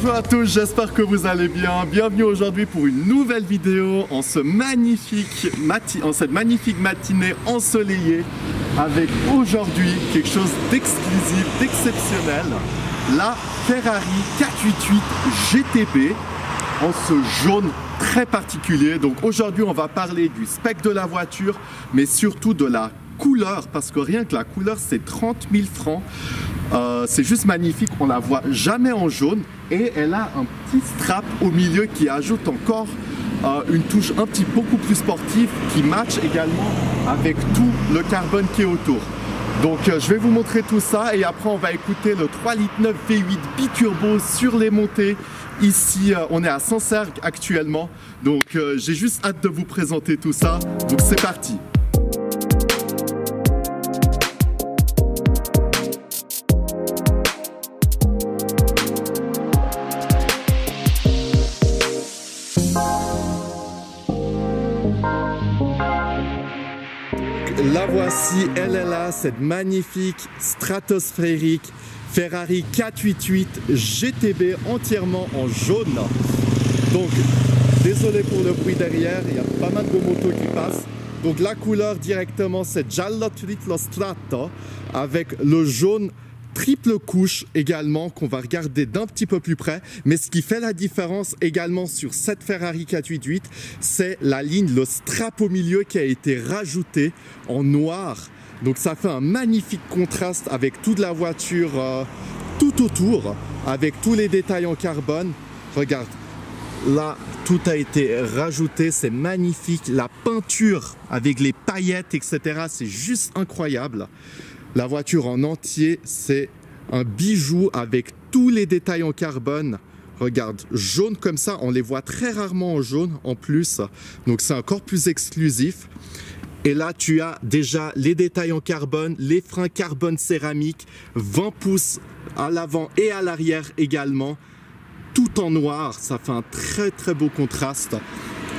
Bonjour à tous, j'espère que vous allez bien. Bienvenue aujourd'hui pour une nouvelle vidéo en cette magnifique matinée ensoleillée avec aujourd'hui quelque chose d'exclusif, d'exceptionnel. La Ferrari 488 GTB en ce jaune très particulier. Donc aujourd'hui on va parler du spec de la voiture mais surtout de la couleur, parce que rien que la couleur c'est 30 000 francs. C'est juste magnifique, on la voit jamais en jaune et elle a un petit strap au milieu qui ajoute encore une touche beaucoup plus sportive qui match également avec tout le carbone qui est autour. Donc je vais vous montrer tout ça et après on va écouter le 3,9 litres V8 biturbo sur les montées. Ici on est à Sancergues actuellement, donc j'ai juste hâte de vous présenter tout ça, donc c'est parti. La voici, elle est là, cette magnifique stratosphérique Ferrari 488 GTB entièrement en jaune. Donc, désolé pour le bruit derrière, il y a pas mal de motos qui passent. Donc la couleur directement c'est Giallo Triplo Strato avec le jaune triple couche également qu'on va regarder d'un petit peu plus près, mais ce qui fait la différence également sur cette Ferrari 488 c'est la ligne, le strap au milieu qui a été rajouté en noir, donc ça fait un magnifique contraste avec toute la voiture tout autour, avec tous les détails en carbone. Regarde, là tout a été rajouté, c'est magnifique, la peinture avec les paillettes etc, c'est juste incroyable. La voiture en entier, c'est un bijou avec tous les détails en carbone. Regarde, jaune comme ça, on les voit très rarement en jaune en plus. Donc c'est encore plus exclusif. Et là, tu as déjà les détails en carbone, les freins carbone céramique, 20 pouces à l'avant et à l'arrière également. Tout en noir, ça fait un très très beau contraste.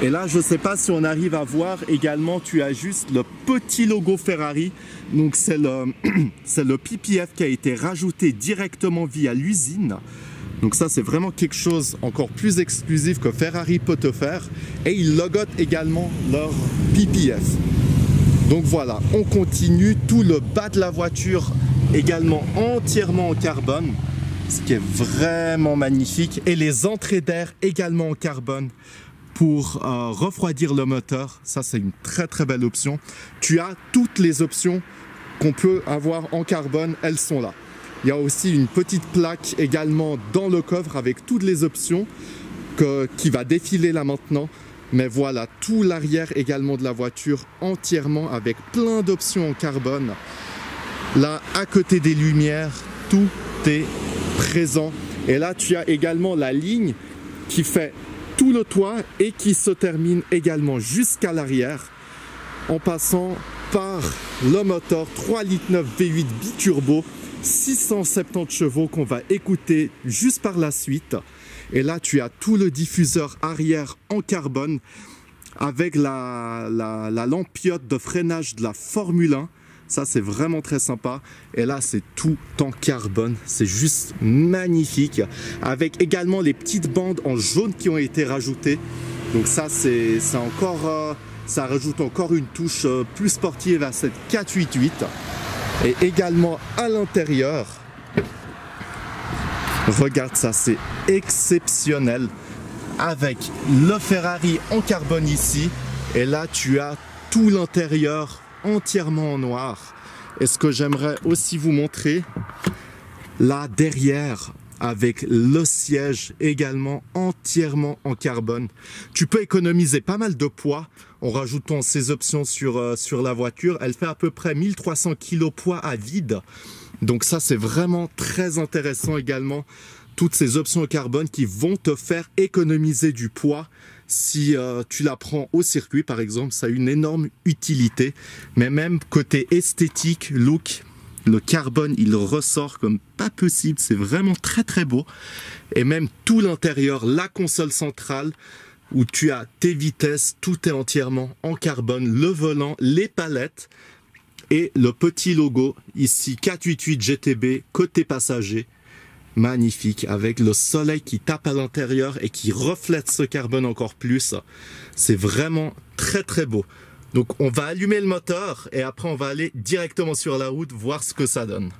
Et là, je ne sais pas si on arrive à voir également, tu as juste le petit logo Ferrari. Donc c'est le PPF qui a été rajouté directement via l'usine. Donc ça c'est vraiment quelque chose encore plus exclusif que Ferrari peut te faire. Et ils logotent également leur PPF. Donc voilà, on continue. Tout le bas de la voiture également entièrement en carbone, ce qui est vraiment magnifique. Et les entrées d'air également en carbone pour refroidir le moteur. Ça c'est une très très belle option. Tu as toutes les options qu'on peut avoir en carbone, elles sont là. Il y a aussi une petite plaque également dans le coffre avec toutes les options qui va défiler là maintenant. Mais voilà, tout l'arrière également de la voiture entièrement avec plein d'options en carbone. Là, à côté des lumières, tout est présent. Et là, tu as également la ligne qui fait tout le toit et qui se termine également jusqu'à l'arrière en passant par le moteur 3,9 litres V8 biturbo 670 chevaux qu'on va écouter juste par la suite. Et là tu as tout le diffuseur arrière en carbone avec la lampiote de freinage de la Formule 1. Ça c'est vraiment très sympa. Et là c'est tout en carbone, c'est juste magnifique, avec également les petites bandes en jaune qui ont été rajoutées. Donc ça c'est encore ça rajoute encore une touche plus sportive à cette 488. Et également à l'intérieur, regarde ça, c'est exceptionnel avec le Ferrari en carbone ici. Et là tu as tout l'intérieur entièrement en noir. Et ce que j'aimerais aussi vous montrer, là derrière, avec le siège également entièrement en carbone. Tu peux économiser pas mal de poids en rajoutant ces options sur la voiture. Elle fait à peu près 1300 kg poids à vide. Donc ça c'est vraiment très intéressant également. Toutes ces options en carbone qui vont te faire économiser du poids. Si tu la prends au circuit par exemple, ça a une énorme utilité. Mais même côté esthétique, look, le carbone il ressort comme pas possible, c'est vraiment très très beau. Et même tout l'intérieur, la console centrale où tu as tes vitesses, tout est entièrement en carbone, le volant, les palettes et le petit logo ici 488 GTB côté passager. magnifique avec le soleil qui tape à l'intérieur et qui reflète ce carbone encore plus. C'est vraiment très très beau. Donc on va allumer le moteur et après on va aller directement sur la route voir ce que ça donne.